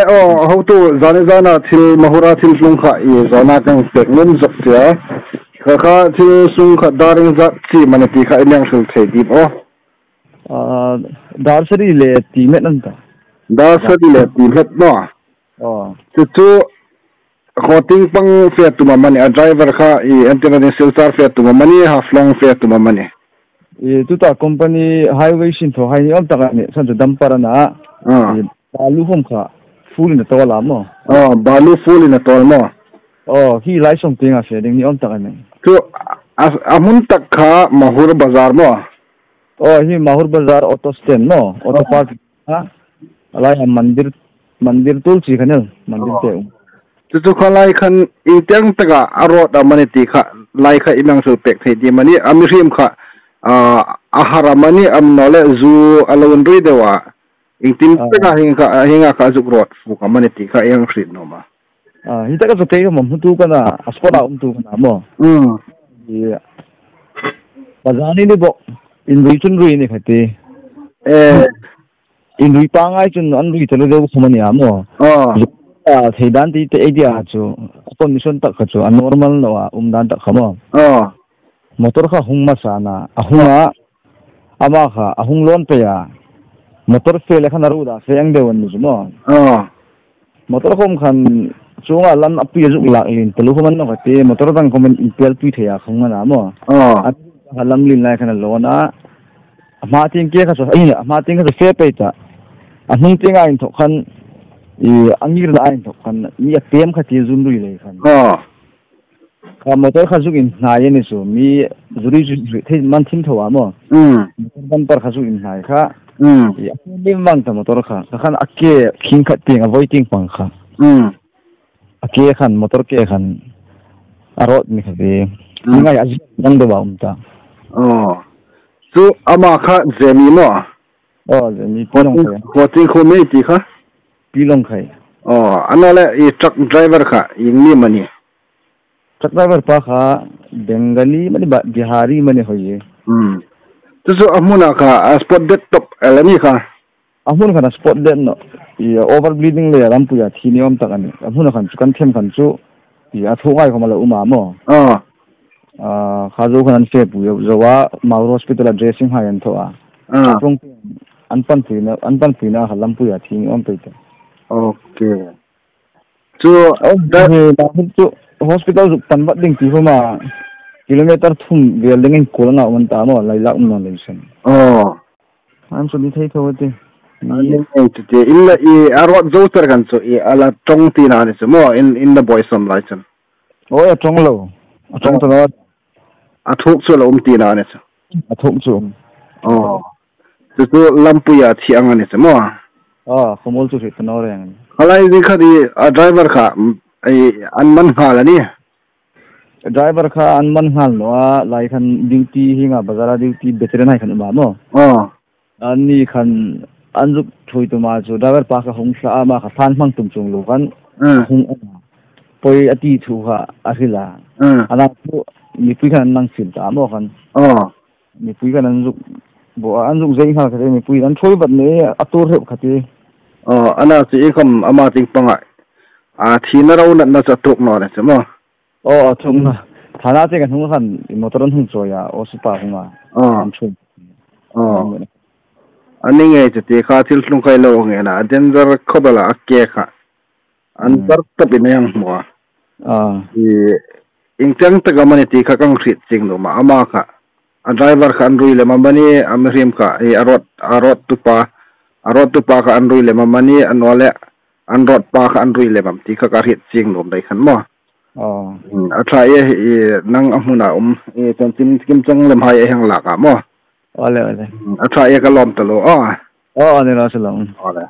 Oh, how to zana til mahura til lungkha I zana kang teknon zakya. Kaka til sungkha daring zat ti manati kha ilyang sul thei dip oh. Darsari le ti met nanta. Darsari le ti met no. Oh. Chu khoting pang fe tu mamani a driver kha I antenna siltar fe tu mamani half long fe tu mamani. Tu ta company highway sin tho hai am taka ne san dampara na. Balu hom kha full in the tola mo. Oh, balu full in the tola mo. Oh, he like something a shading ni am taka ne. Tu amun tak kha Mahur Bazar mo. Oh, he Mahur Bazar auto stand no. Auto park ha. Alai mandir tulsi khanel mandir te. Tu khalai khan inteng taka arot amaniti kha lai kha inang sul pek thei di mani amirim kha aharamani amnole zu alawndri dewa ingtin taka hinga kha zukrot fu amaniti kha yang shrit no ma. Hita ka kai mo mutu kana aspora tu kana mo. Yeah. Bazani ni bo in region rui ni khati. In rui pangai chun an rui tele do khomani amo. Theidan ti te idea chu condition tak ka chu normal no umdan tak khamo. Motor kha hungma sana ahunga ama kha ahung lon pe ya motor fe le khan aru da se ang de won ni mo. Motor khom khan chunga lan api juk la in telu man no khati motor dang komen impel pi theya khonga na mo. Halam lin lai khan lona ma ting ke kha so ai ma ting kha fe pe ta ahung tinga in thok khan angir na in thok khan mi apem khati zum rui le khan. Motor khazuk in nai ni su mi zuri the man thim thowa mo ban par khazuk in nai kha ni mang ta motor kha khan akke khing khat ting avoiding pang kha ake khan motor ke khan arot ni khabe ngai aj nang do ba umta su ama kha zemi mo zemi pilong kha coaching ko me ti kha pilong khai anole I truck driver kha ingni mani truck driver pa kha Bengali mani Bihari mani hoye tu so amuna kha spot dead top elani kha amun kha spot dead no over bleeding le rampu ya thini om takani amuna khan chukan them khan chu ya thongai khomala uma mo khajo khan se pu yowa Mauro hospital addressing ha yan thoa anpan pina halampu ya thini om peita okay so hospital tan bat ding ti homa kilometer thum building in kolanga on ta mo lai lak no lesion am so ni thei thawate ni te illa arwat zoter kan so ala tong ti na ni so mo in the boys on license tong lo tong to athuk so lo ti na ni so athuk chu so lampu ya thi anga ni so mo khomol chu thit no re halai di khadi driver kha anman halani driver kha anman hal no lai khan duty hinga bazara duty veteran hai khan ba mo ani khan anjuk thui tu ma chu driver pa kha hongsa ma kha than mang tum chung lo kan hung poi ati thu kha ahila ana pu ni pui khan nang sil ta mo khan ni pui khan anjuk bo anjuk zai kha kha ni pui an thoi bat ne atur he khati ana si ikham ama ting panga thina ro na cha tuk no re chemo thungna thana te kan hung khan motor an hung choya osipa hunga thum ani nge te kha thil hlung khai lo nge na danger khodala ke kha an tar ta binang mo ingtang ta gamani ti kha kang khrit ching no ma ama kha a driver kha andui le mamani amrim kha arot tu pa kha andui le mamani anole anrot pa kha andui le mam ti kha ka hit ching nom dai khan mo atha nang amuna tantin kim chang lem hai hang la ka mo ole atha ka lom talo ne ra salom ole